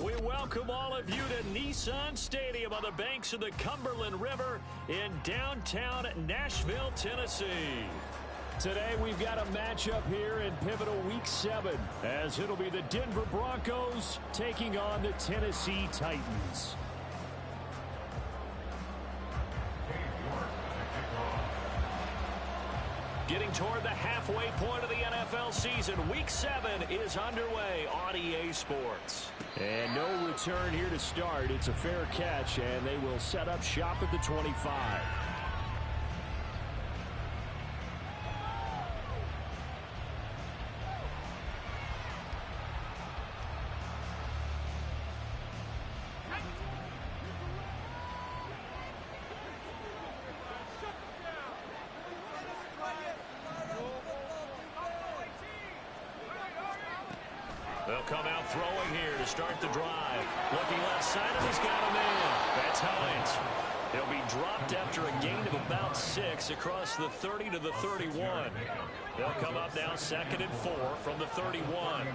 We welcome all of you to Nissan Stadium on the banks of the Cumberland River in downtown Nashville, Tennessee. Today we've got a matchup here in pivotal Week 7, as it'll be the Denver Broncos taking on the Tennessee Titans. Getting toward the halfway point of the NFL season, Week 7 is underway on EA Sports. And no return here to start. It's a fair catch, and they will set up shop at the 25. They'll come out throwing here to start the drive. Looking left side of, he's got a man. That's Hines. He'll be dropped after a gain of about 6 across the 30 to the 31. They'll come up now 2nd and 4 from the 31.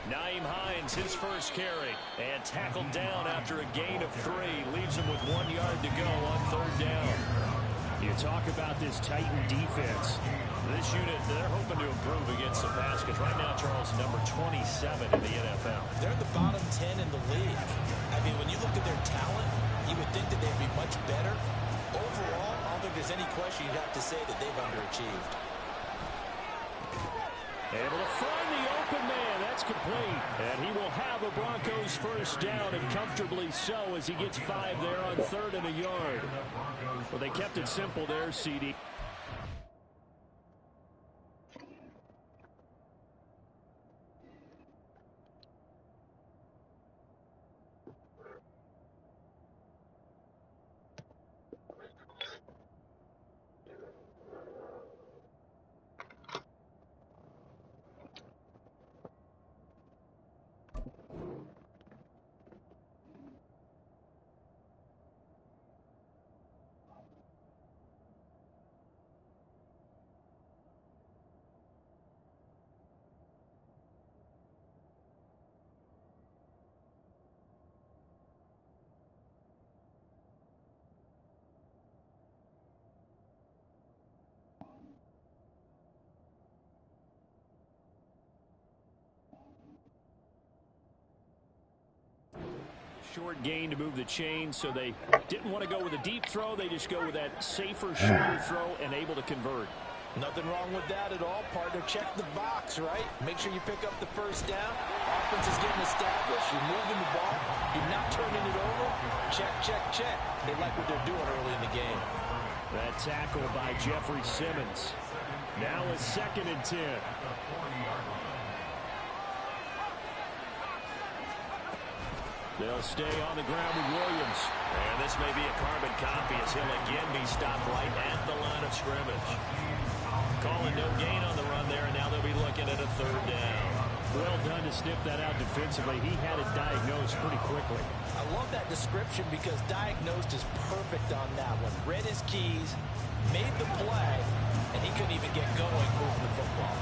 Nyheim Hines, his first carry, and tackled down after a gain of 3. Leaves him with 1 yard to go on 3rd down. You talk about this Titan defense. This unit, they're hoping to improve against the pass, because right now, Charles, number 27 in the NFL. They're the bottom 10 in the league. I mean, when you look at their talent, you would think that they'd be much better. Overall, I don't think there's any question you'd have to say that they've underachieved. Able to find the open man. That's complete. And he will have a Broncos first down, and comfortably so, as he gets 5 there on 3rd and a yard. Well, they kept it simple there, CD. Short gain to move the chain, so they didn't want to go with a deep throw. They just go with that safer, shorter throw and able to convert. Nothing wrong with that at all, partner. Check the box, right? Make sure you pick up the first down. Offense is getting established. You're moving the ball. You're not turning it over. Check, check, check. They like what they're doing early in the game. That tackle by Jeffrey Simmons. Now it's 2nd and 10. They'll stay on the ground with Williams. And this may be a carbon copy, as he'll again be stopped right at the line of scrimmage. Calling no gain on the run there, and now they'll be looking at a 3rd down. Well done to sniff that out defensively. He had it diagnosed pretty quickly. I love that description, because diagnosed is perfect on that one. Read his keys, made the play, and he couldn't even get going moving the football.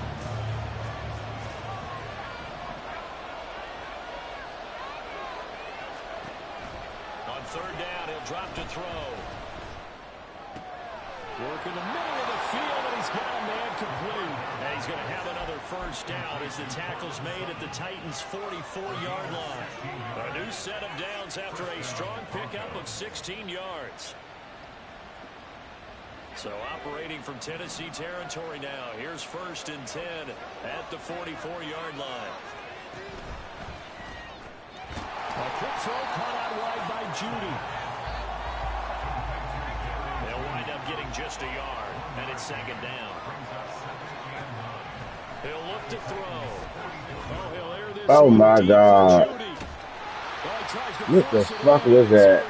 On 3rd down, he'll drop to throw. Work in the middle of the field, and he's got a man complete. And he's going to have another first down as the tackle's made at the Titans' 44-yard line. A new set of downs after a strong pickup of 16 yards. So operating from Tennessee territory now. Here's 1st and 10 at the 44-yard line. A quick throw caught out wide by Judy. They'll wind up getting just a yard, and it's 2nd down. He'll look to throw. Oh, he'll air this. Oh my God. What the fuck was that?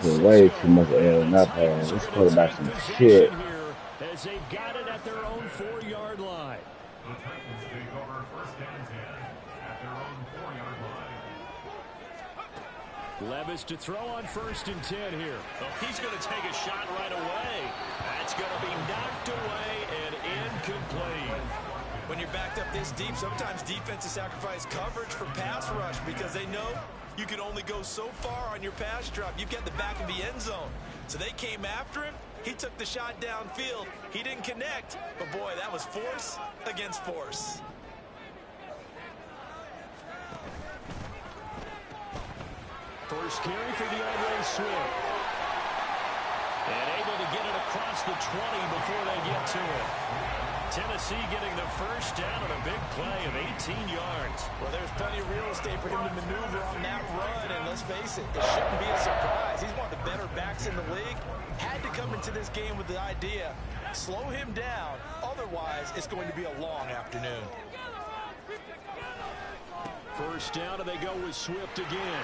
He's way too much air in that pass. This quarterback's some shit. As they've got it at their own 4-yard line. Levis to throw on 1st and 10 here. Oh, he's going to take a shot right away. That's going to be knocked away and incomplete. backed up this deep, sometimes defenses sacrifice coverage for pass rush because they know you can only go so far on your pass drop. You've got the back of the end zone. So they came after him. He took the shot downfield. He didn't connect. But, boy, that was force against force. First carry for DeAndre Swift. And able to get it across the 20 before they get to it. Tennessee getting the first down on a big play of 18 yards. Well, there's plenty of real estate for him to maneuver on that run, and let's face it, it shouldn't be a surprise. He's one of the better backs in the league. Had to come into this game with the idea, slow him down, otherwise it's going to be a long afternoon. First down, and they go with Swift again.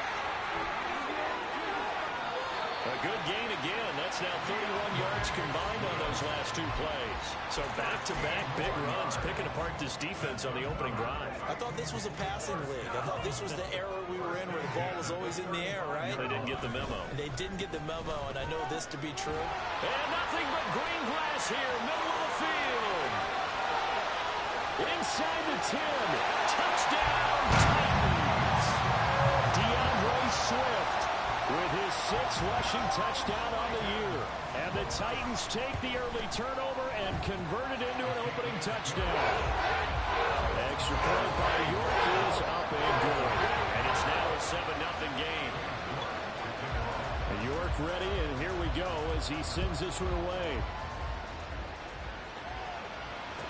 A good gain again. That's now 31 yards combined on those last two plays. So back-to-back big runs, picking apart this defense on the opening drive. I thought this was a passing league. I thought this was the era we were in where the ball was always in the air, right? They didn't get the memo. They didn't get the memo, and I know this to be true. And nothing but green grass here, middle of the field. Inside the 10. Touchdown, Titans. DeAndre Swift with his 6th rushing touchdown on the year. And the Titans take the early turnover and convert it into an opening touchdown. Extra point by York is up and good. And it's now a 7-0 game. York ready, and here we go as he sends this one away.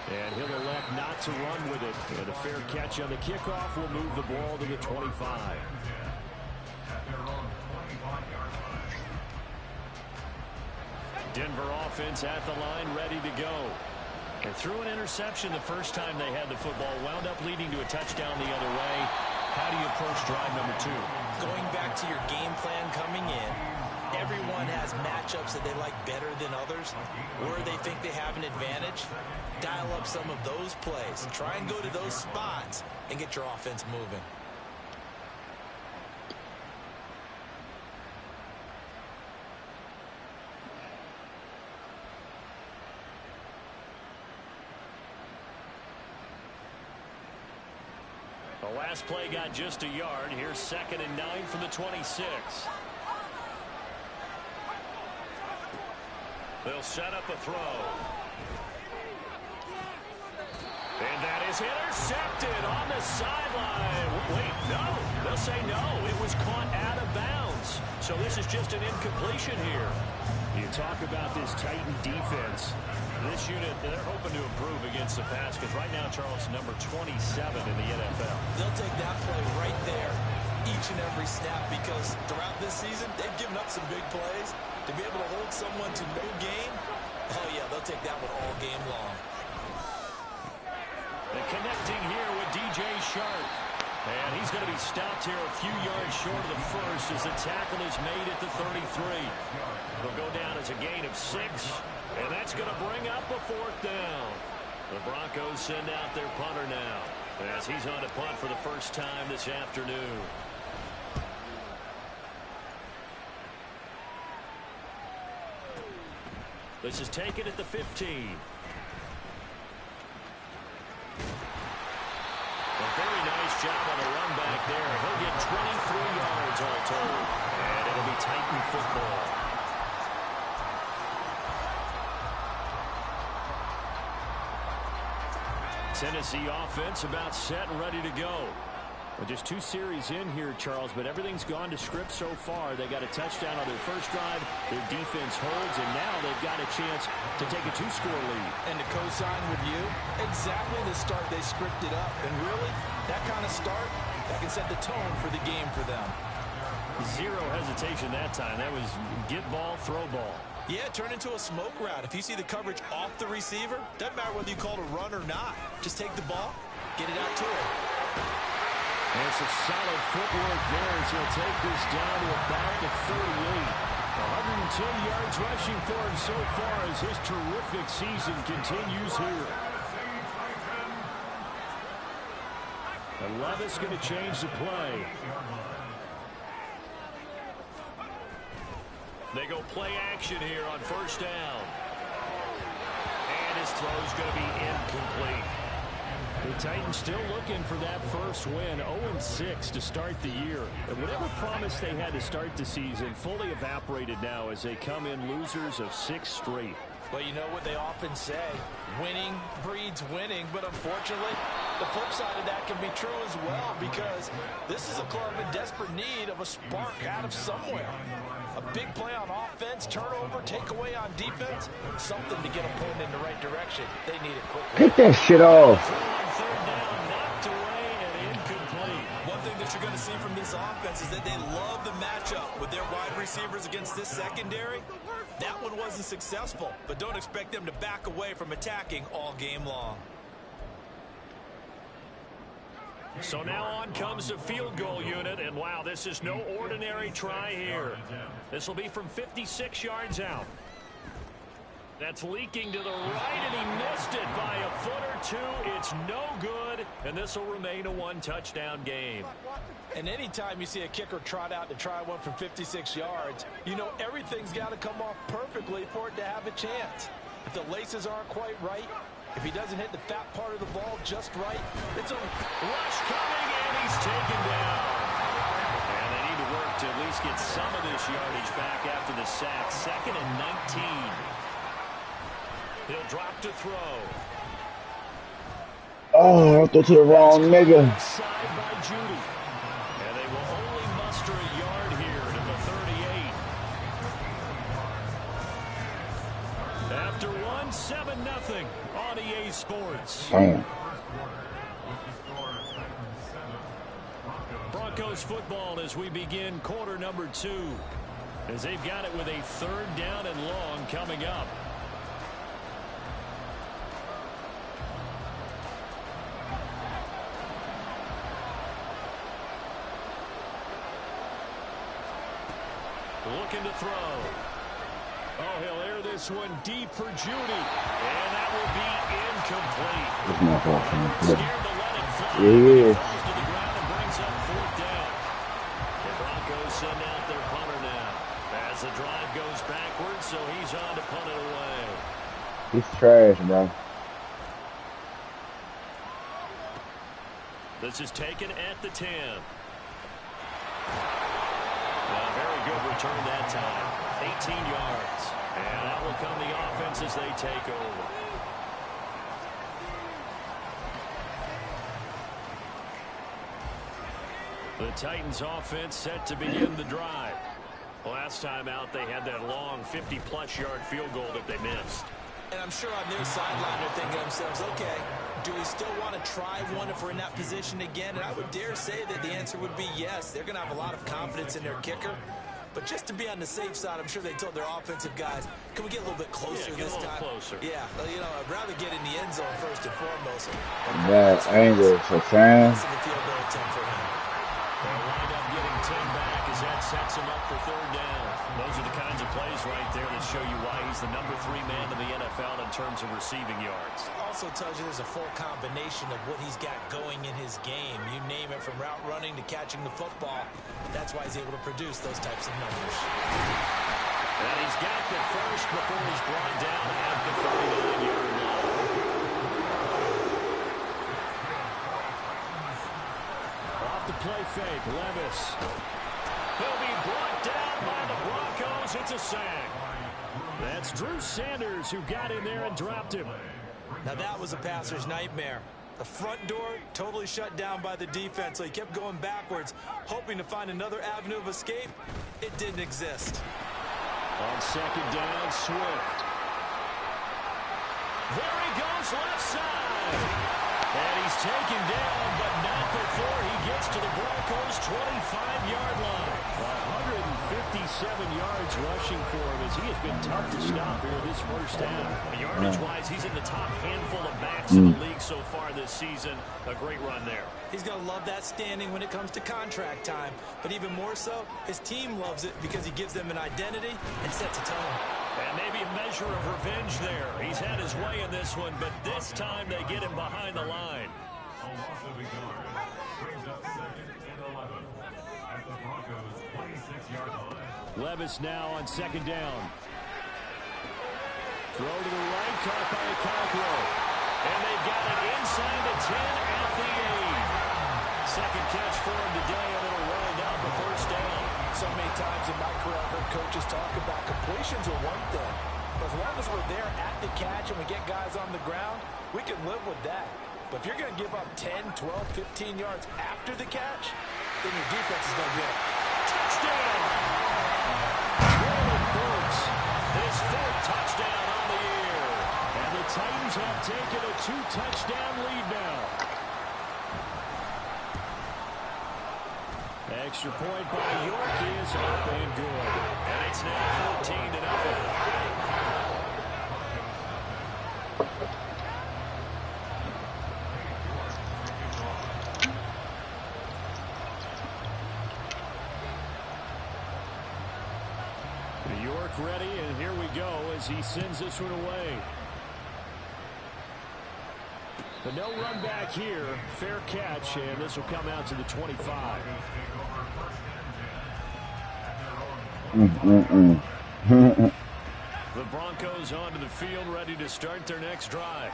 And he'll elect not to run with it. And a fair catch on the kickoff will move the ball to the 25. Denver offense at the line, ready to go. And threw an interception the first time they had the football, wound up leading to a touchdown the other way. How do you approach drive number 2? Going back to your game plan coming in, everyone has matchups that they like better than others, where they think they have an advantage. Dial up some of those plays. Try and go to those spots and get your offense moving. The last play got just a yard. Here's 2nd and 9 from the 26. They'll set up a throw. And that is intercepted on the sideline. Wait, no. They'll say no. It was caught out of bounds. So this is just an incompletion here. You talk about this Titan defense. This unit, they're hoping to improve against the pass because right now, Charles, number 27 in the NFL. They'll take that play right there each and every snap because throughout this season, they've given up some big plays. To be able to hold someone to no gain, oh, yeah, they'll take that one all game long. And connecting here with DJ Sharp. And he's going to be stopped here a few yards short of the first as the tackle is made at the 33. They'll go down as a gain of 6, and that's going to bring up a 4th down. The Broncos send out their punter now as he's on to punt for the first time this afternoon. This is taken at the 15. A very nice job on the run back there. He'll get 23 yards all told. And it'll be Titan football. Tennessee offense about set and ready to go. Well, just 2 series in here, Charles, but everything's gone to script so far. They got a touchdown on their first drive. Their defense holds, and now they've got a chance to take a 2-score lead. And to co-sign with you, exactly the start they scripted up. And really, that kind of start, that can set the tone for the game for them. Zero hesitation that time. That was get ball, throw ball. Yeah, turn into a smoke route. If you see the coverage off the receiver, doesn't matter whether you call it a run or not. Just take the ball, get it out to him. And some solid footwork there as he'll take this down to about the 38. 110 yards rushing for him so far as his terrific season continues here. And Levis going to change the play. They go play action here on first down. And his throw's going to be incomplete. He Titans still looking for that first win, 0-6 to start the year. And whatever promise they had to start the season fully evaporated now as they come in losers of 6 straight. But you know what they often say, winning breeds winning, but unfortunately, the flip side of that can be true as well, because this is a club in desperate need of a spark out of somewhere. A big play on offense, turnover, takeaway on defense, something to get them pointed in the right direction. They need it quickly. Get that shit off. Third down, knocked away and incomplete. One thing that you're going to see from this offense is that they love the matchup with their wide receivers against this secondary. That one wasn't successful, but don't expect them to back away from attacking all game long. So now on comes the field goal unit, and wow, this is no ordinary try here. This will be from 56 yards out. That's leaking to the right, and he missed it by a foot or two. It's no good, and this will remain a one-touchdown game. And anytime you see a kicker trot out to try one from 56 yards, you know everything's got to come off perfectly for it to have a chance. If the laces aren't quite right, if he doesn't hit the fat part of the ball just right, it's a rush coming, and he's taken down. And they need to work to at least get some of this yardage back after the sack. 2nd and 19. He'll drop to throw. Oh, I threw to the wrong nigga. Side by Judy. And they will only muster a yard here to the 38. After one, 7-0 on EA Sports. Damn. Broncos football as we begin quarter number 2. As they've got it with a 3rd down and long coming up. Looking to throw. Oh, he'll air this one deep for Judy. And that will be incomplete. It's my fault, man. Scared to let it fly. Yeah. Falls to the ground and brings up 4th down. The Broncos send out their punter now. As the drive goes backwards, so he's on to punt it away. He's trash, bro. This is taken at the 10. Very good return that time. 18 yards. And that will come the offense as they take over. The Titans offense set to begin the drive. Last time out, they had that long 50-plus yard field goal that they missed. And I'm sure on their sideline they're thinking to themselves, okay, do we still want to try one if we're in that position again? And I would dare say that the answer would be yes. They're going to have a lot of confidence in their kicker. But just to be on the safe side, I'm sure they told their offensive guys, can we get a little bit closer this time? Closer. Yeah, you know, I'd rather get in the end zone first and foremost. That angle for Sam. That's a field goal attempt for him. They'll wind up getting 10 back as that sets him up for 3rd down. Those are the kinds of plays right there that show you why he's the number 3 man in the NFL in terms of receiving yards. Also tells you there's a full combination of what he's got going in his game. You name it, from route running to catching the football. That's why he's able to produce those types of numbers. And he's got the first before he's brought down at the 39-yard line. Off the play fake, Levis. He'll be brought down by the Broncos. It's a sack. That's Drew Sanders who got in there and dropped him. Now that was a passer's nightmare. The front door totally shut down by the defense, so he kept going backwards, hoping to find another avenue of escape. It didn't exist. On 2nd down, Swift. There he goes, left side. And he's taken down, but not before he gets to the Broncos' 25-yard line. 157 yards rushing for him as he has been tough to stop here this first half. Yardage-wise, he's in the top handful of backs in the league so far this season. A great run there. He's going to love that standing when it comes to contract time. But even more so, his team loves it because he gives them an identity and sets a tone. And maybe a measure of revenge there. He's had his way in this one, but this time they get him behind the line. Levis now on 2nd down. Throw to the right, caught by Cockrell. And they've got it inside the 10 Second catch for him today, and it'll roll down the first down. So many times in my career, I've heard coaches talk about completions are one thing. But as long as we're there at the catch and we get guys on the ground, we can live with that. But if you're going to give up 10, 12, 15 yards after the catch, then your defense is going to be a touchdown. Traylon Burks, his fourth touchdown on the year. And the Titans have taken a 2-touchdown lead now. Extra point by York is up and good. And it's now 14-0. York ready, and here we go as he sends this one away. But no run back here. Fair catch, and this will come out to the 25. The Broncos onto the field, ready to start their next drive.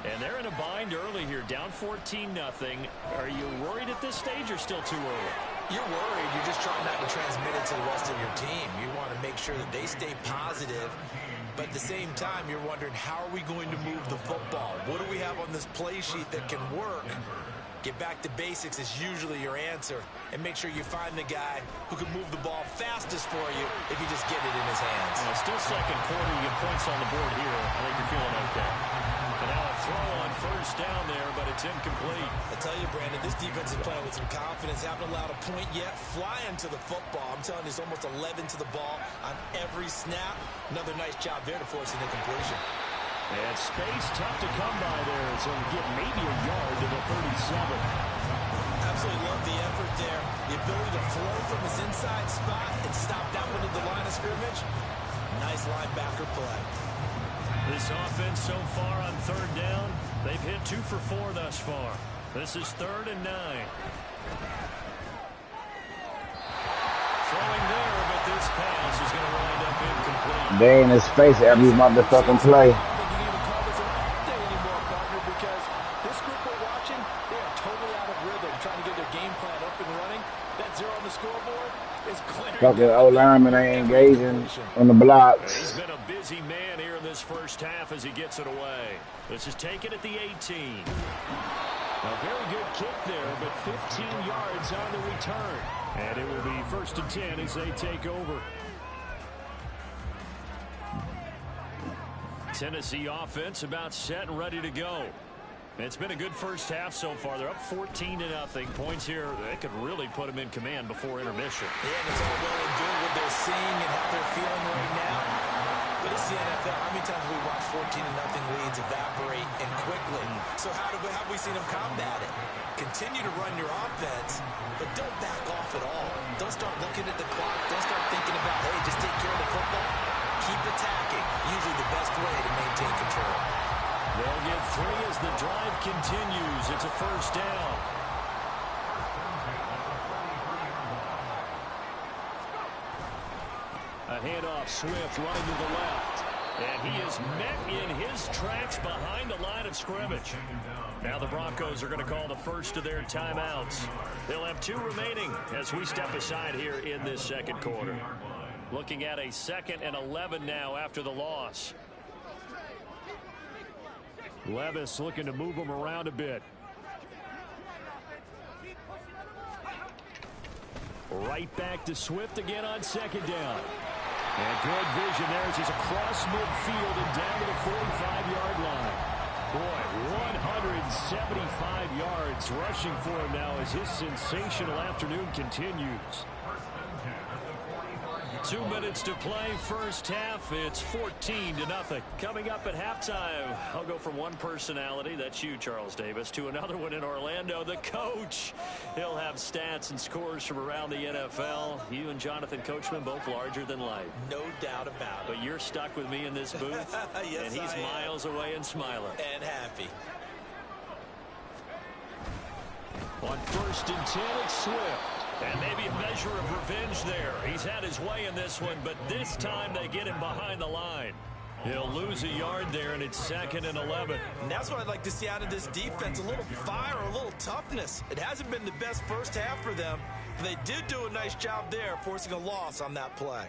And they're in a bind early here, down 14-0. Are you worried at this stage or still too early? You're worried. You're just trying not to transmit it to the rest of your team. You want to make sure that they stay positive. But at the same time, you're wondering, how are we going to move the football? What do we have on this play sheet that can work? Get back to basics is usually your answer. And make sure you find the guy who can move the ball fastest for you if you just get it in his hands. Still second quarter. You get points on the board here. I think you're feeling okay. And now a throw on first down there, but it's incomplete. I tell you, Brandon, this defense is playing with some confidence. Haven't allowed a point yet. Flying to the football. I'm telling you, it's almost 11 to the ball on every snap. Another nice job there to force an incompletion. And space tough to come by there. So we get maybe a yard to the 37. Absolutely love the effort there. The ability to flow from his inside spot and stop that one at the line of scrimmage. Nice linebacker play. This offense so far on third down, they've hit 2 for 4 thus far. This is 3rd and 9. Throwing there, but this pass is going to wind up incomplete. They in his face every motherfucking play. This group we're watching, they are totally out of rhythm, trying to get their game plan up and running. That 0 on the scoreboard is clear. Fucking old lineman ain't engaging on the blocks. He's been a busy man here in this first half as he gets it away. This is taken at the 18. A very good kick there, but 15 yards on the return. And it will be 1st and 10 as they take over. Tennessee offense about set and ready to go. It's been a good first half so far. They're up 14-0. Points here, they could really put them in command before intermission. Yeah, and it's all well and good what they're seeing and how they're feeling right now. But it's the NFL. How many times have we watched 14-0 leads evaporate and quickly? So how have we seen them combat it? Continue to run your offense, but don't back off at all. Don't start looking at the clock. Don't start thinking about, hey, just take care of the football. Keep attacking. Usually the best way to maintain control. They'll get 3 as the drive continues. It's a first down. A handoff, Swift running to the left. And he is met in his tracks behind the line of scrimmage. Now the Broncos are going to call the first of their timeouts. They'll have 2 remaining as we step aside here in this second quarter. Looking at a 2nd and 11 now after the loss. Levis looking to move him around a bit. Right back to Swift again on 2nd down. And good vision there as he's across midfield and down to the 45-yard line. Boy, 175 yards rushing for him now as his sensational afternoon continues. 2 minutes to play, first half. It's 14-0. Coming up at halftime, I'll go from one personality, that's you, Charles Davis, to another one in Orlando, the coach. He'll have stats and scores from around the NFL. You and Jonathan Coachman both larger than life. No doubt about it. But you're stuck with me in this booth, yes, and he's miles away and smiling. And happy. On 1st and 10, it's Swift. And maybe a measure of revenge there. He's had his way in this one, but this time they get him behind the line. He'll lose a yard there, and it's 2nd and 11. And that's what I'd like to see out of this defense, a little fire, a little toughness. It hasn't been the best first half for them. They did do a nice job there, forcing a loss on that play.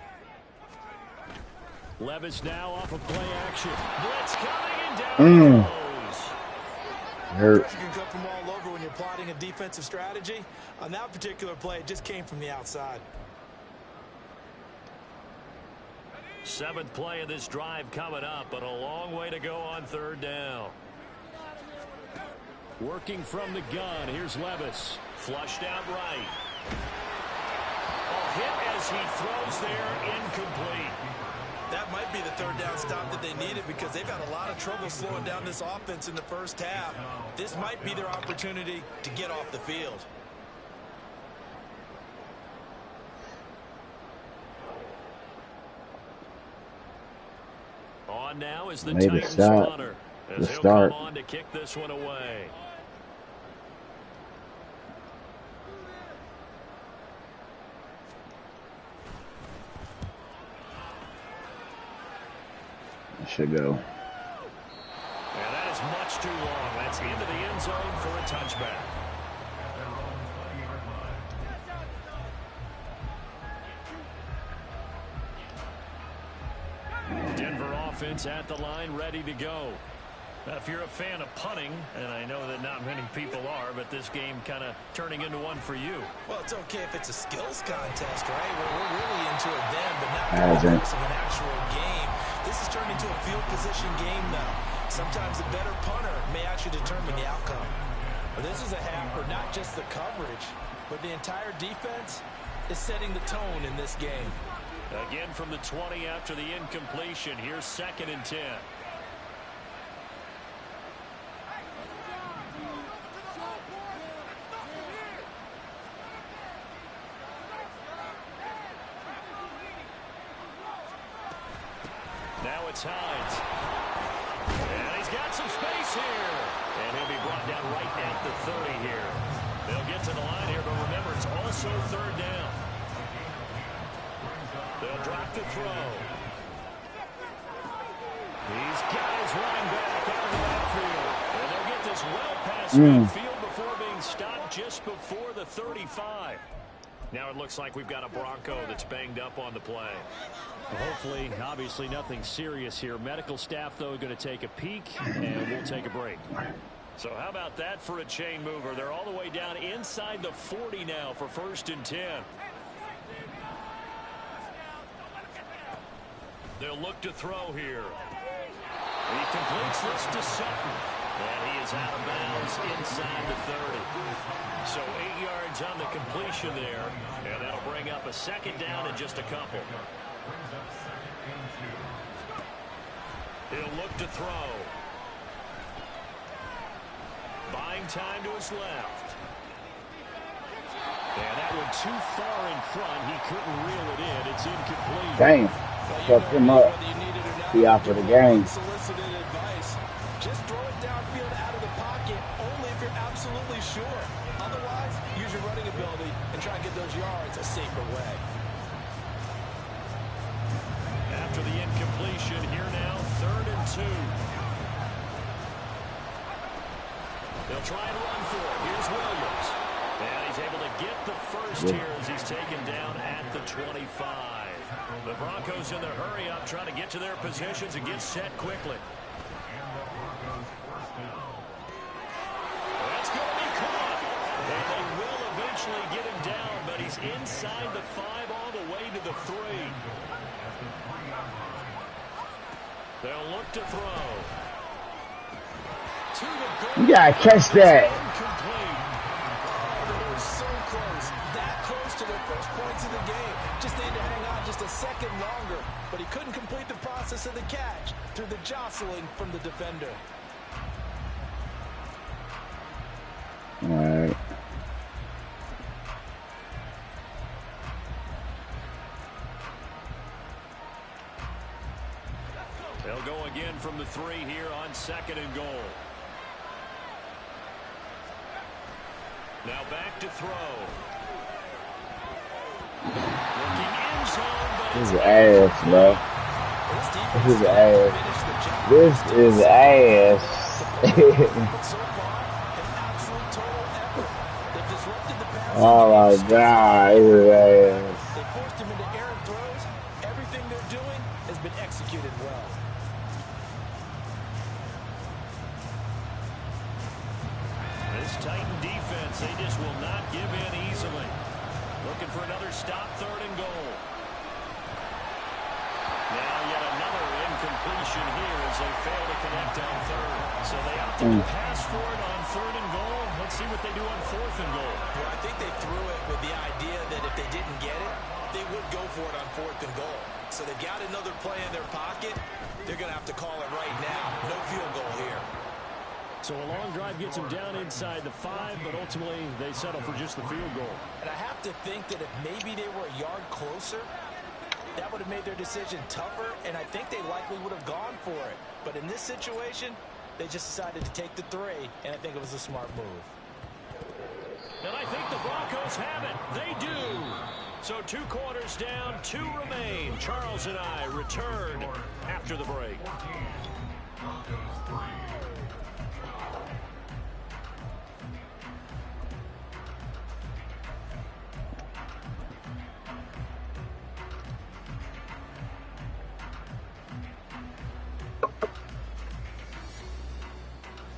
Levis now off of play action. Blitz coming and down goes. Hurt. Pressure can come from all over when you're plotting a defensive strategy. On that particular play, it just came from the outside. 7th play of this drive coming up, but a long way to go on 3rd down. Working from the gun, here's Levis. Flushed out right. A hit as he throws there, incomplete. That might be the 3rd down stop that they needed because they've had a lot of trouble slowing down this offense in the first half. This might be their opportunity to get off the field. On now is the Made a Titans stop. punter The as he'll start. come on to kick this one away. Should go. And that is much too long. That's into the end zone for a touchback. Denver offense at the line, ready to go. If you're a fan of punting, and I know that not many people are, but this game kind of turning into one for you. Well, it's okay if it's a skills contest, right? We're really into it then, but not Hasn't. of an actual game. This has turned into a field position game now. Sometimes a better punter may actually determine the outcome. But this is a half where not just the coverage, but the entire defense is setting the tone in this game. Again from the 20 after the incompletion. Here's 2nd and 10. Now it's Hines. And he's got some space here. And he'll be brought down right at the 30 here. They'll get to the line here, but remember, it's also 3rd down. They'll drop the throw. He's got his running back out of the backfield. And they'll get this well past midfield before being stopped just before the 35. Now it looks like we've got a Bronco that's banged up on the play. Well, hopefully, obviously nothing serious here. Medical staff, though, going to take a peek, and we'll take a break. So how about that for a chain mover? They're all the way down inside the 40 now for 1st and 10. They'll look to throw here. He completes this to Sutton. And he is out of bounds inside the 30. So 8 yards on the completion there. And that'll bring up a 2nd down in just a couple. He'll look to throw. Buying time to his left. And that one too far in front. He couldn't reel it in. It's incomplete. Damn. Fucked him up. Be out for the game. Solicited advice. Just throw it downfield out of the pocket only if you're absolutely sure. Otherwise, use your running ability and try and get those yards a safer way. After the incompletion, here now, 3rd and 2. They'll try and run for it. Here's Williams. And he's able to get the first here as he's taken down at the 25. The Broncos in the hurry-up trying to get to their positions and get set quickly. That's going to be caught. And they will eventually get him down, but he's inside the 5 all the way to the 3. They'll look to throw. To the goal. You gotta catch that. Incomplete. They were so close. That close to their first points of the game. Just needed to hang on just a second longer. But he couldn't complete the process of the catch through the jostling from the defender. All right. They'll go again from the 3 here on 2nd and goal. Now back to throw. Looking end zone, but This is ass, bro. This This is ass. This is ass. Oh my God, this is ass. They forced him into errant throws. Everything they're doing has been executed well. This Titan defense, they just will not give in easily. Looking for another stop, 3rd and goal. Now yet another incompletion here as they fail to connect on 3rd. So they opted to pass for it on 3rd and goal. Let's see what they do on 4th and goal. Well, I think they threw it with the idea that if they didn't get it, they would go for it on 4th and goal. So they've got another play in their pocket. They're going to have to call it right now. No field goal here. So a long drive gets them down inside the 5, but ultimately they settle for just the field goal. And I have to think that if maybe they were a yard closer, that would have made their decision tougher, and I think they likely would have gone for it. But in this situation, they just decided to take the 3, and I think it was a smart move. And I think the Broncos have it. They do. So 2 quarters down, 2 remain. Charles and I return after the break.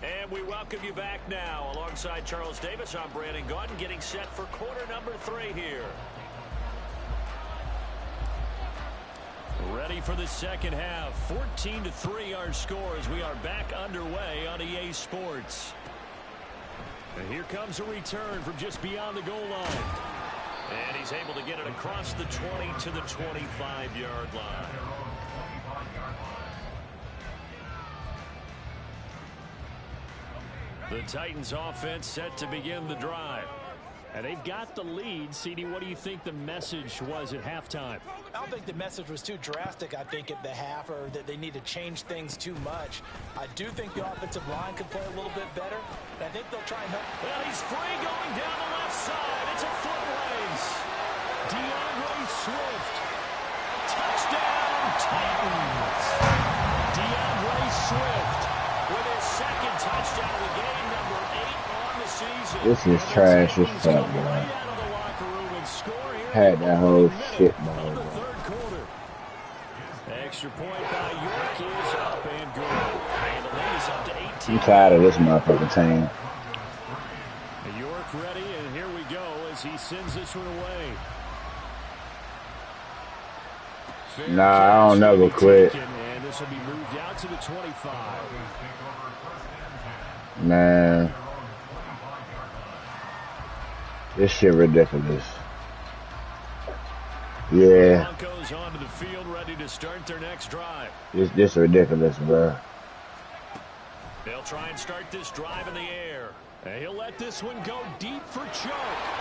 And we welcome you back now. Alongside Charles Davis, I'm Brandon Gaudin, getting set for quarter number 3 here. Ready for the second half. 14-3 our score as we are back underway on EA Sports. And here comes a return from just beyond the goal line. And he's able to get it across the 20 to the 25-yard line. The Titans offense set to begin the drive. And they've got the lead. CD, what do you think the message was at halftime? I don't think the message was too drastic, I think, at the half, or that they need to change things too much. I do think the offensive line could play a little bit better, and I think they'll try and help. Well, he's free going down the left side. It's a foot race. DeAndre Swift. Touchdown, Titans. DeAndre Swift with his second touchdown of the game, number 8 on the season. This is trash as fuck, man. Had that whole shit, man. Extra point by York is up and good. And the lead is up to 18. I'm tired of this motherfucking team. York ready, and here we go as he sends this one away. Nah, I don't never quit. And this will be moved out to the 25. Man. This shit ridiculous. Yeah. Broncos onto the field, ready to start their next drive. This ridiculous, bro. They'll try and start this drive in the air. And he'll let this one go deep for Chuck.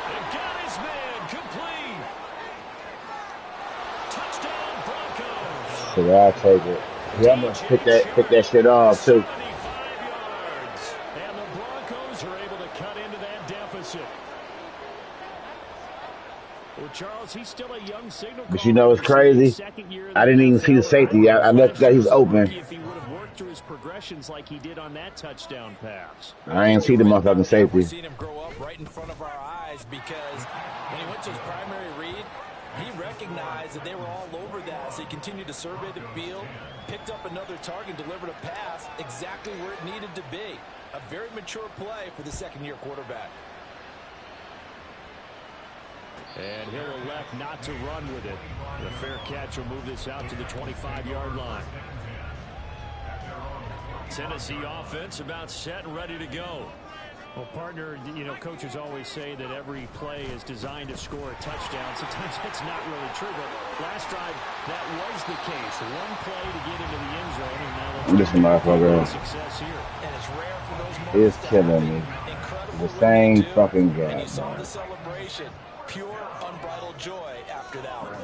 And got his man complete. Touchdown, Broncos. So I'll take it. Yeah, I'm gonna pick that shit off too. 75 yards. And the Broncos are able to cut into that deficit. Well, Charles, he's still a young signal. But you know what's crazy? I didn't even see the safety. I left that he's open. If he would have worked through his progressions like he did on that touchdown pass. I ain't see the motherfucking safety. We've seen him grow up right in front of our eyes, because when he went to his primary read, he recognized that they were all over that, so he continued to survey the field, picked up another target, delivered a pass exactly where it needed to be. A very mature play for the second-year quarterback. And he'll elect not to run with it. The fair catch will move this out to the 25-yard line. Tennessee offense about set and ready to go. Well, partner, you know, coaches always say that every play is designed to score a touchdown. Sometimes that's not really true, but last drive, that was the case. One play to get into the end zone, and now This motherfucker success here. And it's rare for those moments is killing me. Incredible The same too. fucking guy, And you saw man. the celebration. Pure, unbridled joy after that one.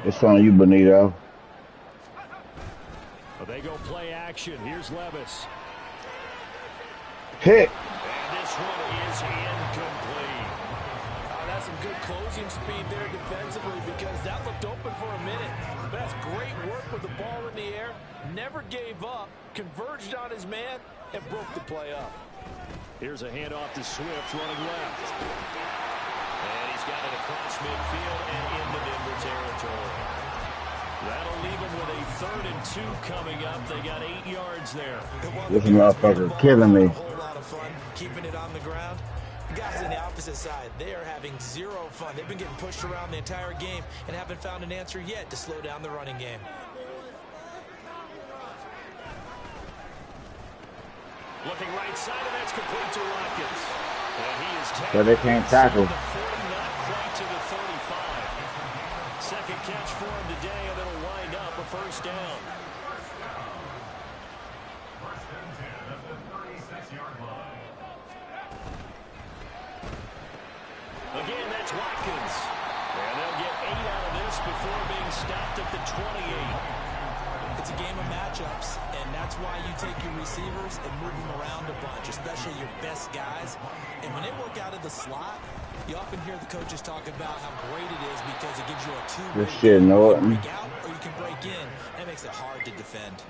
It's on you, Benito. Well, they go play action. Here's Levis. Hit. And this one is incomplete. That's some good closing speed there defensively because that looked open for a minute. But that's great work with the ball in the air. Never gave up, converged on his man, and broke the play up. Here's a handoff to Swift running left. And he's got it across midfield and into Denver territory. That'll leave him with a 3rd and 2 coming up. They got 8 yards there. This motherfucker killing me. A whole lot of fun keeping it on the ground. The guys on the opposite side, they are having zero fun. They've been getting pushed around the entire game and haven't found an answer yet to slow down the running game. Looking right side, and that's complete to Watkins. And he is So they can't tackle. The 40, not quite to the 35. Second catch for him today, and it'll wind up a 1st down. Again, that's Watkins. And they'll get 8 out of this before being stopped at the 28. It's a game of matchups, and that's why you take your receivers and move them around a bunch, especially your best guys. And when they work out of the slot, you often hear the coaches talk about how great it is because it gives you a two-way. This shit, no. You can break out or you can break in. That makes it hard to defend.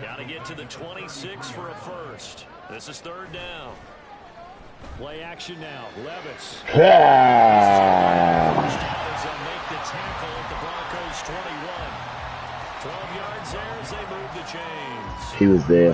Got to get to the 26 for a 1st. This is 3rd down. Play action now. Levis. As they'll make the tackle at the Broncos 21. 12 yards there as they move the chains. He was there.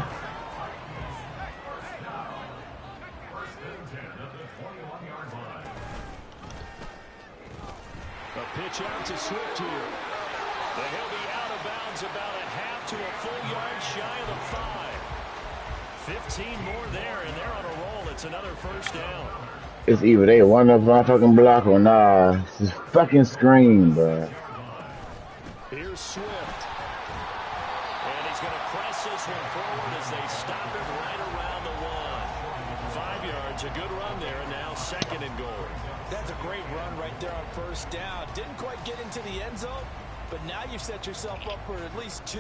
A pitch out to Swift here. And he'll be out of bounds about a half to a full yard shy of the 5. 15 more there, and they're on a roll. It's another 1st down. It's either they run up my fucking block or nah. It's just fucking scream, bro. Here's Swift. And he's going to press this one forward as they stop it right around the 1. 5 yards, a good run there, and now 2nd and goal. That's a great run right there on 1st down. Didn't quite get into the end zone, but now you've set yourself up for at least 2,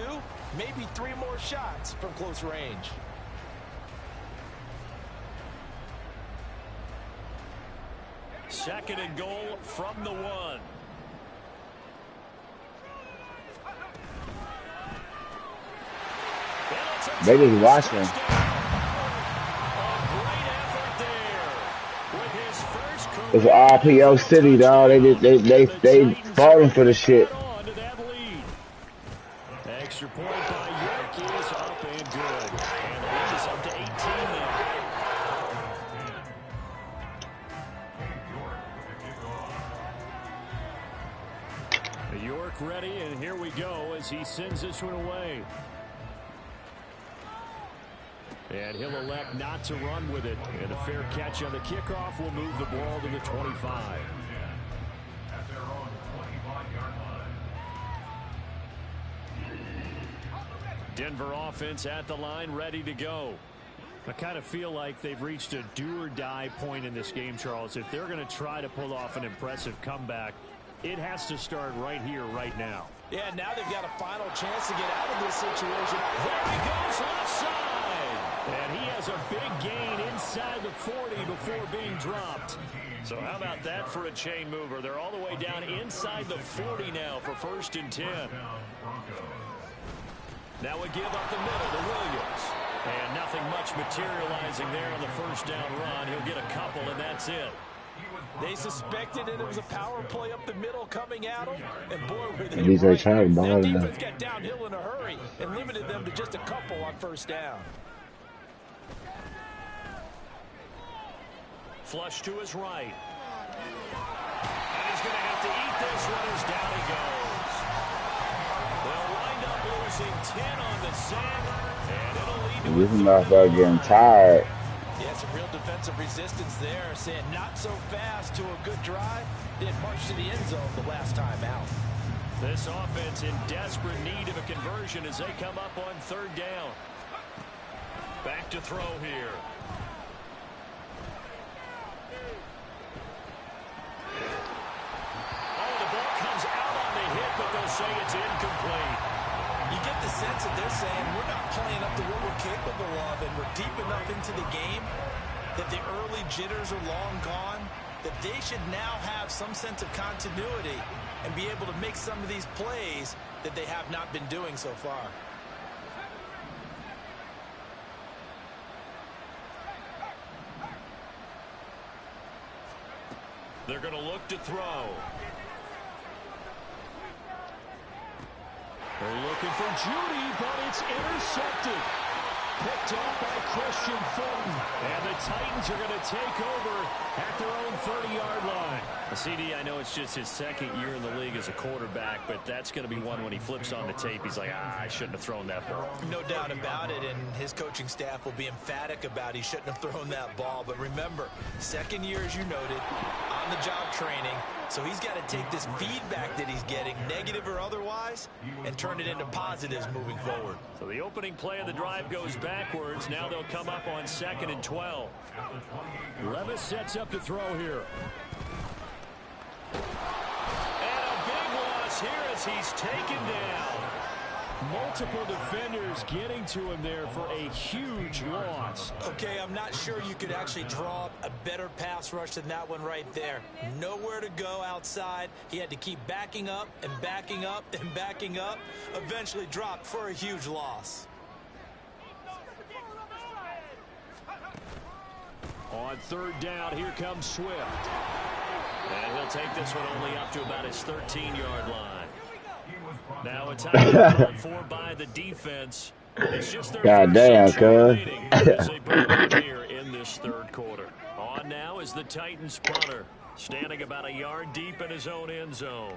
maybe 3 more shots from close range. Second and goal from the 1. They just watching. It's RPO City, dog. They falling for the shit. Extra point by York is up and good. And the lead is up to 18 now. York ready, and here we go as he sends this one away. And he'll elect not to run with it. And a fair catch on the kickoff will move the ball to the 25. Denver offense at the line, ready to go. I kind of feel like they've reached a do-or-die point in this game, Charles. If they're going to try to pull off an impressive comeback, it has to start right here, right now. Yeah, now they've got a final chance to get out of this situation. There he goes, left side. And he has a big gain inside the 40 before being dropped. So how about that for a chain mover? They're all the way down inside the 40 now for 1st and 10. Now we give up the middle to Williams. And nothing much materializing there on the 1st down run. He'll get a couple, and that's it. They suspected it was a power play up the middle coming at them, and boy, were they These right. trying to Their ball defense got downhill in a hurry and limited them to just a couple on 1st down. Flush to his right. And he's going to have to eat this one as down he goes. They'll wind up losing 10 on the sack, and it'll lead to This motherfucker getting tired. Yeah, some real defensive resistance there, saying not so fast to a good drive. Didn't march to the end zone the last time out. This offense in desperate need of a conversion as they come up on 3rd down. Back to throw here. Oh, the ball comes out on the hit, but they'll say it's incomplete. You get the sense that they're saying we're not playing up to what we're capable of, and we're deep enough into the game that the early jitters are long gone. that they should now have some sense of continuity and be able to make some of these plays that they have not been doing so far. They're going to look to throw. They're looking for Judy, but it's intercepted. Picked off by Christian Fulton. And the Titans are going to take over at their own 30-yard line. CD, I know it's just his second year in the league as a quarterback, but that's going to be one when he flips on the tape. He's like, I shouldn't have thrown that ball. No doubt about it, and his coaching staff will be emphatic about he shouldn't have thrown that ball. But remember, second year, as you noted, on-the-job training. So he's got to take this feedback that he's getting, negative or otherwise, and turn it into positives moving forward. So the opening play of the drive goes backwards. Now they'll come up on 2nd and 12. Levis sets up to throw here. And a big loss here as he's taken down. Multiple defenders getting to him there for a huge loss. Okay, I'm not sure you could actually draw up a better pass rush than that one right there. Nowhere to go outside. He had to keep backing up and backing up and backing up. Eventually dropped for a huge loss. On 3rd down, here comes Swift. And he'll take this one only up to about his 13-yard line. Now it's called for by the defense. It's just their goddamn, cuz. as they bring here in this 3rd quarter. On now is the Titans punter, standing about a yard deep in his own end zone.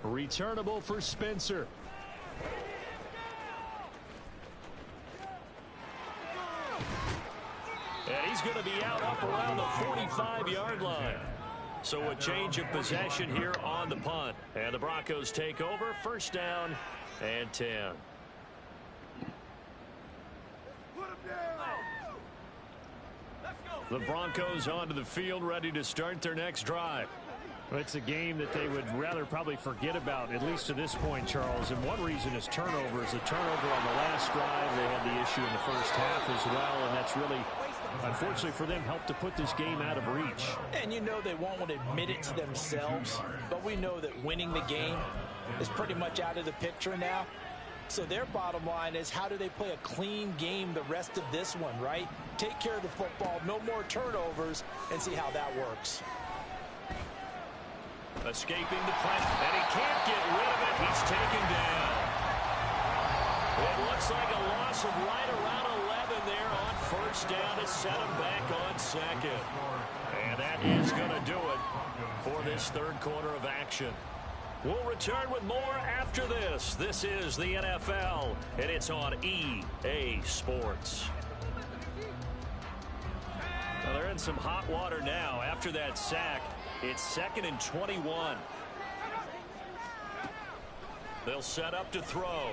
Returnable for Spencer. And he's going to be out up around the 45-yard line. So a change of possession here on the punt. And the Broncos take over, 1st down and 10. The Broncos onto the field, ready to start their next drive. Well, it's a game that they would rather probably forget about, at least to this point, Charles. And one reason is turnovers. A turnover on the last drive. They had the issue in the first half as well, and that's really, unfortunately for them, helped to put this game out of reach. And you know they won't admit it to themselves, but we know that winning the game is pretty much out of the picture now. So their bottom line is, how do they play a clean game the rest of this one, right? Take care of the football, no more turnovers, and see how that works. Escaping the pressure, and he can't get rid of it. He's taken down. It looks like a loss of right around 11 there on 1st down to set him back on 2nd. And that is going to do it for this 3rd quarter of action. We'll return with more after this. This is the NFL, and it's on EA Sports. Well, they're in some hot water now after that sack. It's 2nd and 21. They'll set up to throw.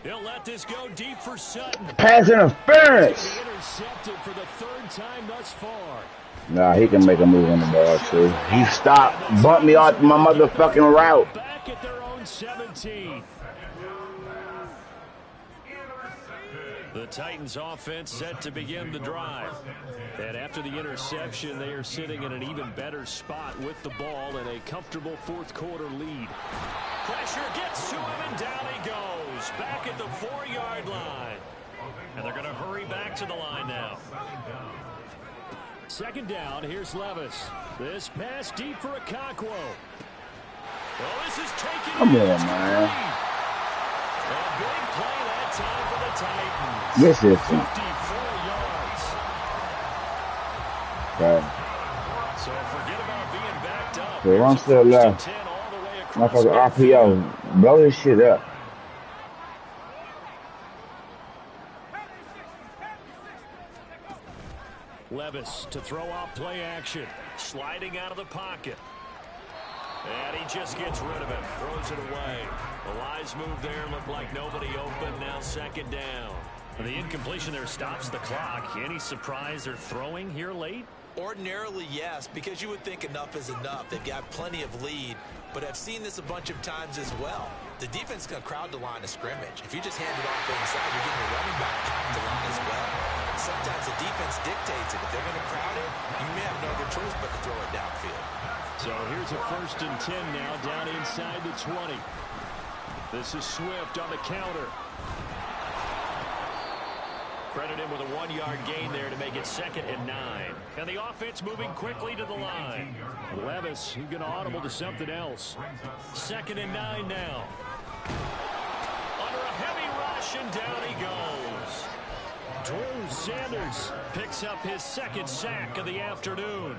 He'll let this go deep for Sutton. Pass interference. Intercepted for the 3rd time thus far. Nah, he can make a move on the ball, too. He stopped, bumped me off my motherfucking route. Back at their own 17. The Titans offense set to begin the drive. And after the interception, they are sitting in an even better spot with the ball and a comfortable 4th quarter lead. Pressure gets to him and down he goes. Back at the 4-yard line. And they're going to hurry back to the line now. 2nd down, here's Levis. This pass deep for Okonkwo. Well, this is taken. Come on, man. A big play that time for the Titans. Yes, yes. 54 yards. Okay. So forget about being backed up. So I'm still left. Motherfucker RPO. Blow this shit up. Levis to throw out play action. Sliding out of the pocket. And he just gets rid of it. Throws it away. A wise move there. Looked like nobody open. Now 2nd down. The incompletion there stops the clock. Any surprise they're throwing here late? Ordinarily, yes, because you would think enough is enough. They've got plenty of lead, but I've seen this a bunch of times as well. The defense is going to crowd the line of scrimmage. If you just hand it off to the inside, you're getting your running back packed the line as well. Sometimes the defense dictates it. If they're going to crowd it, you may have no other choice but to throw it downfield. So here's a 1st and 10 now, down inside the 20. This is Swift on the counter. Credit him with a 1-yard gain there to make it 2nd and 9. And the offense moving quickly to the line. Levis, he's going to audible to something else. 2nd and 9 now. Under a heavy rush, and down he goes. Drew Sanders Picks up his 2nd sack of the afternoon.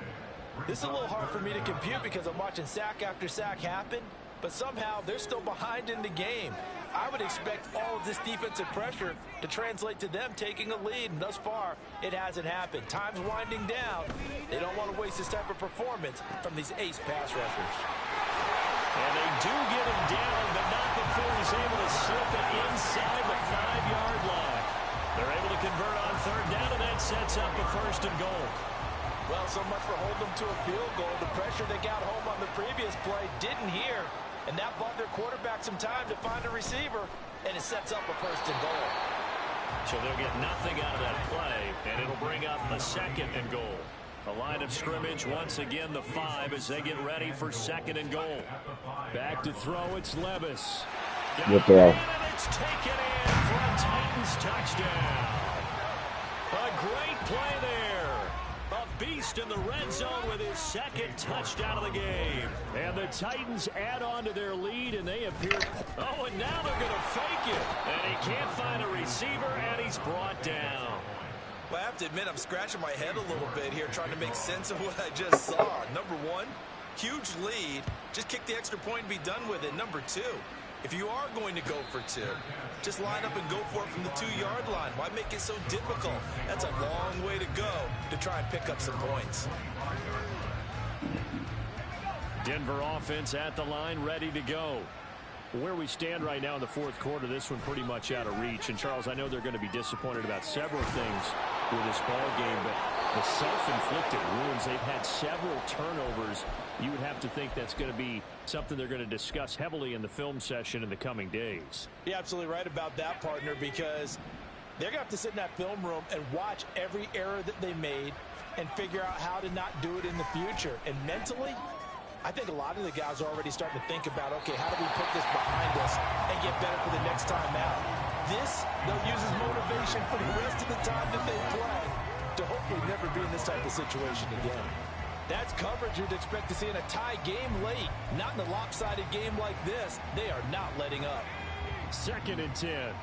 This is a little hard for me to compute because I'm watching sack after sack happen, but somehow they're still behind in the game. I would expect all of this defensive pressure to translate to them taking a lead, and thus far, it hasn't happened. Time's winding down. They don't want to waste this type of performance from these ace pass rushers. And they do get him down, but not before he's able to slip it inside the 5-yard line. They're able to convert on 3rd down, and that sets up a 1st and goal. Well, so much for holding them to a field goal. The pressure they got home on the previous play didn't hear, and that bought their quarterback some time to find a receiver, and it sets up a 1st and goal. So they'll get nothing out of that play, and it'll bring up a 2nd and goal. The line of scrimmage once again the 5 as they get ready for 2nd and goal. back to throw. It's Levis. Good throw. And it's taken in for a Titans touchdown. A great play there. A beast in the red zone with his 2nd touchdown of the game. And the Titans add on to their lead, and they appear... Oh, and now they're going to fake it. And he can't find a receiver, and he's brought down. Well, I have to admit, I'm scratching my head a little bit here trying to make sense of what I just saw. Number 1, huge lead. Just kick the extra point and be done with it. Number 2, if you are going to go for 2, just line up and go for it from the 2-yard line. Why make it so difficult? That's a long way to go to try and pick up some points. Denver offense at the line, ready to go. Where we stand right now in the 4th quarter, this one pretty much out of reach. And, Charles, I know they're going to be disappointed about several things with this ball game, but the self-inflicted wounds, they've had several turnovers. You would have to think that's going to be something they're going to discuss heavily in the film session in the coming days. You're absolutely right about that, partner, because they're going to have to sit in that film room and watch every error that they made and figure out how to not do it in the future. And mentally, I think a lot of the guys are already starting to think about, okay, how do we put this behind us and get better for the next time out? This, they'll use as motivation for the rest of the time that they play to hopefully never be in this type of situation again. That's coverage you'd expect to see in a tie game late. Not in a lopsided game like this. They are not letting up. 2nd and 10.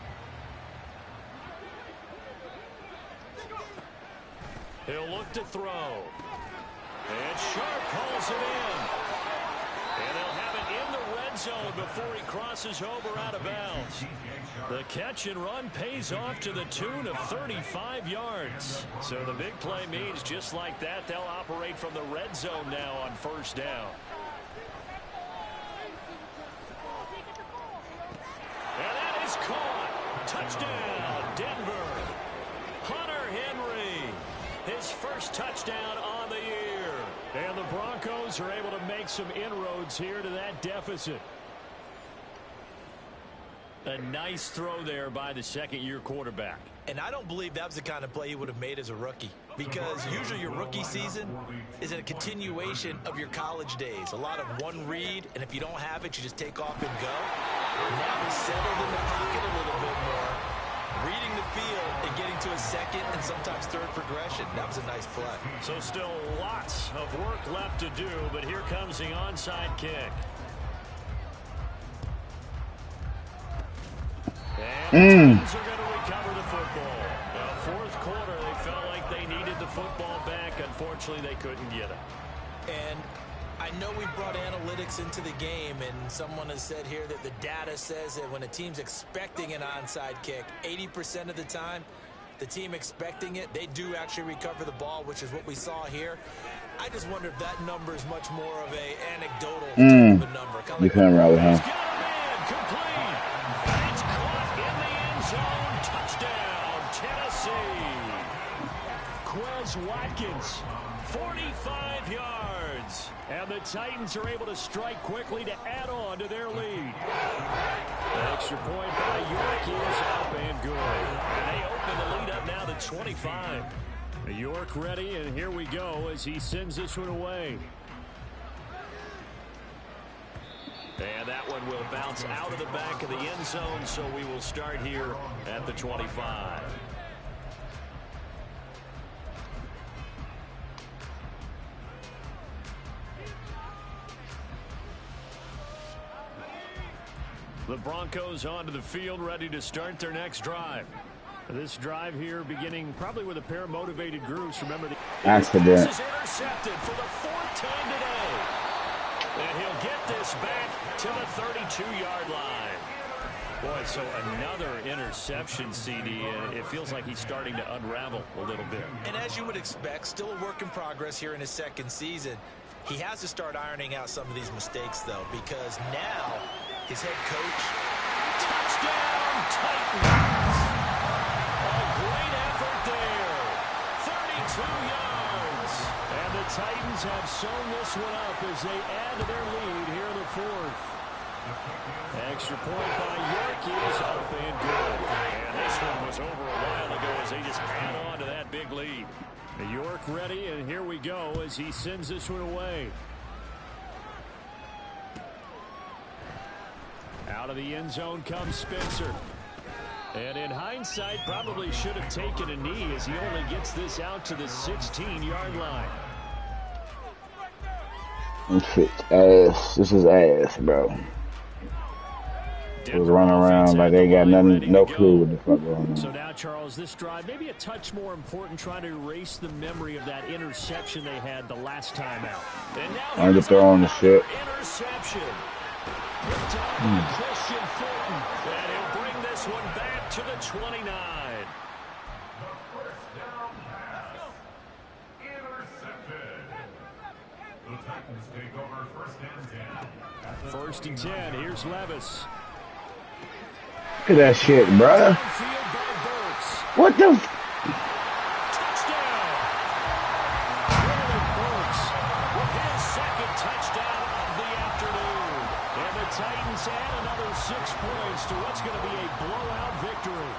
He'll look to throw. And Sharp calls it in. And they'll have it in the red zone before he crosses over out of bounds. The catch and run pays off to the tune of 35 yards. So the big play means just like that, they'll operate from the red zone now on 1st down. And that is caught. Touchdown, Denver. Hunter Henry, his 1st touchdown on the year. And the Broncos are able to make some inroads here to that deficit. A nice throw there by the 2nd-year quarterback. And I don't believe that was the kind of play he would have made as a rookie, because usually your rookie season is a continuation of your college days. A lot of one read, and if you don't have it, you just take off and go. Now he's settled in the pocket a little bit more, reading the field and getting to a 2nd and sometimes 3rd progression. That was a nice play. So still lots of work left to do, but here comes the onside kick. And the Titans are going to recover the football. Now, 4th quarter, they felt like they needed the football back. Unfortunately, they couldn't get it. And I know we brought analytics into the game, and someone has said here that the data says that when a team's expecting an onside kick, 80% of the time, the team expecting it, they do actually recover the ball, which is what we saw here. I just wonder if that number is much more of a anecdotal type of a number. You couldn't run with him. He's got him in, complete. It's caught in the end zone. Touchdown, Tennessee. Quez Watkins, 45 yards. yards. And the Titans are able to strike quickly to add on to their lead. The extra point by York is up and good. And they open the lead up now to 25. York ready, and here we go as he sends this one away. And that one will bounce out of the back of the end zone, so we will start here at the 25. The Broncos onto the field, ready to start their next drive. This drive here beginning probably with a pair of motivated groups. Remember, the accident. This is intercepted for the fourth time today. And he'll get this back to the 32-yard line. Boy, so another interception, CD. It feels like he's starting to unravel a little bit. And as you would expect, still a work in progress here in his second season. He has to start ironing out some of these mistakes, though, because now his head coach, touchdown Titans. A great effort there. 32 yards. And the Titans have sewn this one up as they add to their lead here in the fourth. Extra point by York is up and good. And this one was over a while ago as they just add on to that big lead. York ready, and here we go as he sends this one away. Out of the end zone comes Spencer. And in hindsight, probably should have taken a knee as he only gets this out to the 16-yard line. This ass. This is ass, bro. Was running around like they got nothing, no clue what the fuck going on. So now, Charles, this drive maybe a touch more important, trying to erase the memory of that interception they had the last time out. And now I'm just throwing the shit. Interception. Picked up by Christian Fulton. And he'll bring this one back to the 29. Intercepted. The Titans take over first and 10. First and 10. Here's Levis. Look at that shit, bruh. What the? Touchdown. Burks with his second touchdown of the afternoon. And the Titans add another 6 points to what's going to be a blowout victory.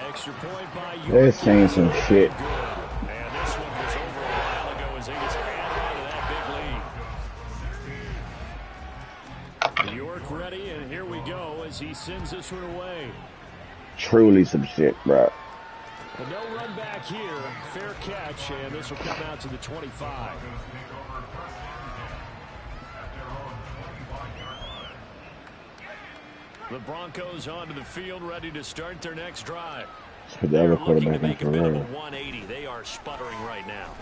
Extra point by you. They're saying some shit. And this one was over a while ago as they just added on to that big lead. York ready, and here we go as he sends this one away. Truly some shit, bro. But no run back here. Fair catch, and this will come out to the 25. The Broncos onto the field, ready to start their next drive. Put the other quarterback in Make a for bit of a real. 180. They are sputtering right now.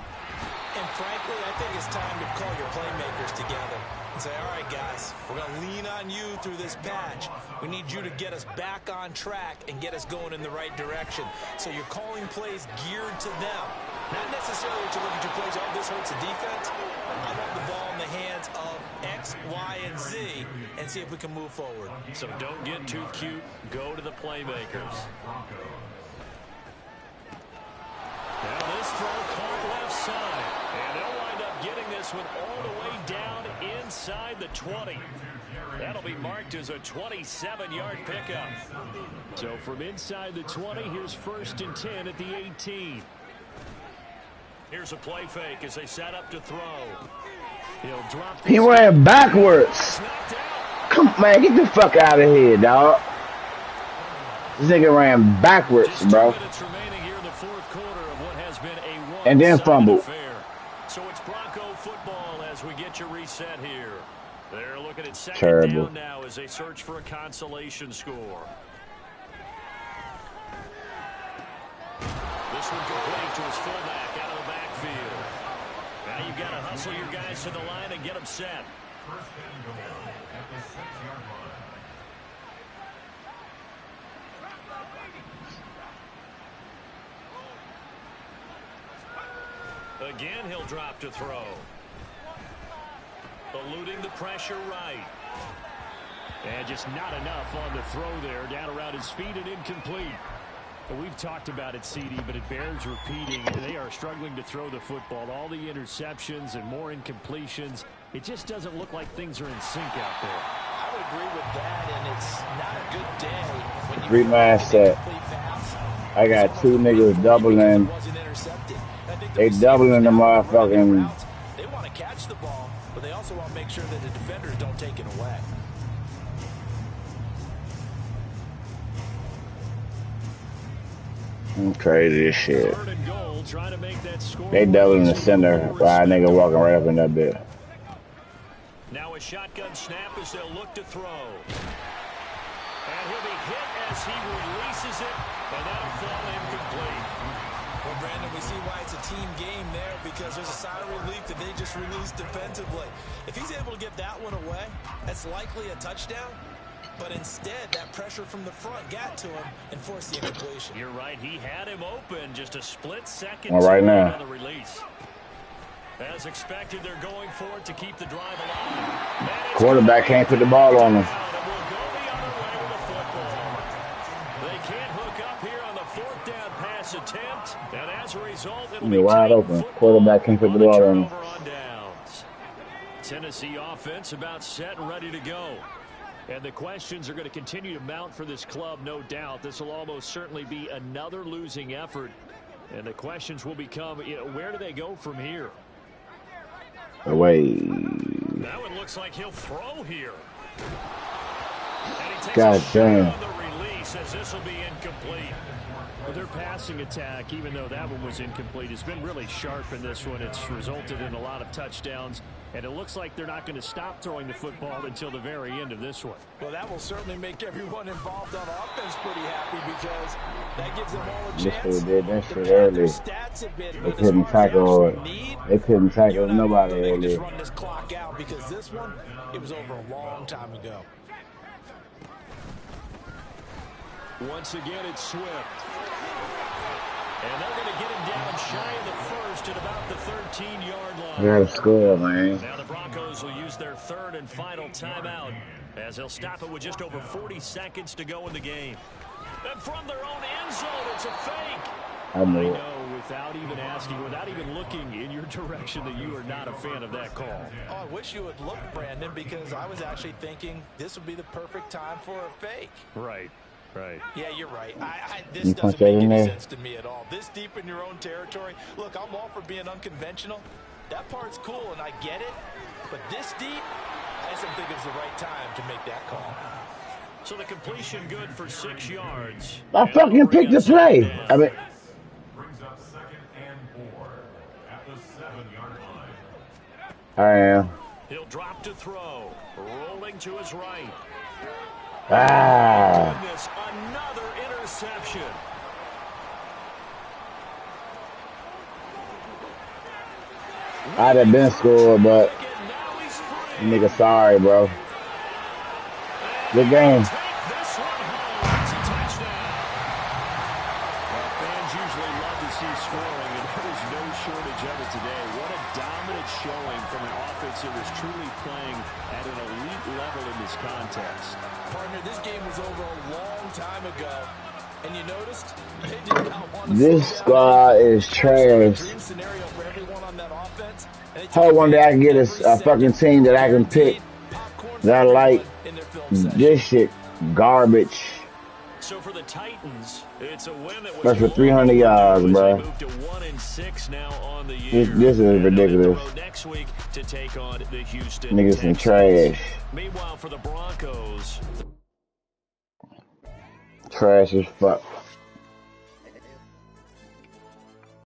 And frankly, I think it's time to call your playmakers together and say, all right, guys, we're going to lean on you through this patch. We need you to get us back on track and get us going in the right direction. So you're calling plays geared to them. Not necessarily to look at your plays, oh, this hurts the defense. I want the ball in the hands of X, Y, and Z and see if we can move forward. So don't get too cute. Go to the playmakers. Now this throw caught left side. And they'll wind up getting this one all the way down inside the 20. That'll be marked as a 27-yard pickup. So from inside the 20, here's first and 10 at the 18. Here's a play fake as they set up to throw. He'll drop. He ran backwards. Come on, man, get the fuck out of here, dog. This nigga ran backwards, bro. 2 minutes remaining here in the fourth quarter of what has been a And then fumbled. affair. So it's Bronco football as we get you reset here. They're looking at second down now as they search for a consolation score. This one complete to his fullback out of the backfield. Now you've got to hustle your guys to the line and get them set. First and goal at the 6-yard line. Again, he'll drop to throw. Eluding the pressure right. And just not enough on the throw there. Down around his feet and incomplete. We've talked about it, CD, but it bears repeating. They are struggling to throw the football. All the interceptions and more incompletions. It just doesn't look like things are in sync out there. I would agree with that, and it's not a good day when you Read my set. I got two niggas doubling. They doubling the motherfucking. They want to catch the ball, but they also want to make sure that the defenders don't take it away. Crazy as shit. Third and goal, trying to make that score. They doubling the center by a nigga walking right up in that bit. Now a shotgun snap as they'll look to throw. And he'll be hit as he releases it, and that'll fall incomplete. Well, Brandon, we see why it's a team game there, because there's a sigh of relief that they just released defensively. If he's able to get that one away, that's likely a touchdown. But instead, that pressure from the front got to him and forced the incompletion. You're right. He had him open just a split second right now. on the release. As expected, they're going for it to keep the drive alive. Quarterback can't put the ball on him. They can't hook up here on the fourth down pass attempt. And as a result, it'll Be be wide open. Quarterback can't put the ball on him. on downs. Tennessee offense about set and ready to go. And the questions are going to continue to mount for this club, no doubt. This will almost certainly be another losing effort. And the questions will become, where do they go from here? Away. Now it looks like he'll throw here. And he takes God a shot damn. on the release as this will be incomplete. Well, their passing attack, even though that one was incomplete, has been really sharp in this one. It's resulted in a lot of touchdowns. And it looks like they're not going to stop throwing the football until the very end of this one. Well, that will certainly make everyone involved on offense pretty happy, because that gives them all a This chance. fool did that shit early. They couldn't tackle it. They couldn't tackle nobody Just early. run this clock out, because this one, it was over a long time ago. Once again, it's Swift. And they're going to get him down shy of the first at about the 13-yard line. They gotta score, man. Now the Broncos will use their third and final timeout as they'll stop it with just over 40 seconds to go in the game. And from their own end zone, it's a fake. I knew it. know, without even asking, without even looking in your direction, that you are not a fan of that call. Oh, I wish you would look, Brandon, because I was actually thinking this would be the perfect time for a fake. Right. Right. Yeah, you're right. This You doesn't punch that make in any there? sense to me at all. This deep in your own territory. Look, I'm all for being unconventional. That part's cool, and I get it. But this deep, I just don't think it's the right time to make that call. So the completion good for 6 yards. I fucking picked the play. I mean, Brings up 2nd and 4 at the 7-yard line. I am. He'll drop to throw. Rolling to his right. Ah. Goodness, another interception. I'd have been scored, but nigga, sorry, bro. Good game. This one home. It's a touchdown. Well, fans usually love to see scoring, and there is no shortage of it today. What a dominant showing from an offense that was truly playing at an elite level in this contest. Partner, this game was over a long time ago. And you noticed they did not want to This slow squad down. is trash. Dream scenario for everyone on that offense. And they Hope took one day I can get every a fucking team that I can pick popcorn that I for like. everyone in their film session. This shit garbage. So for the Titans, it's a win that was That's for 300 yards, bro. moved to 1-6 now on the year. This is And they'll hit the ridiculous. road next week to take on the Houston Niggas some Texans. trash. Meanwhile, for the Broncos, Trash as fuck.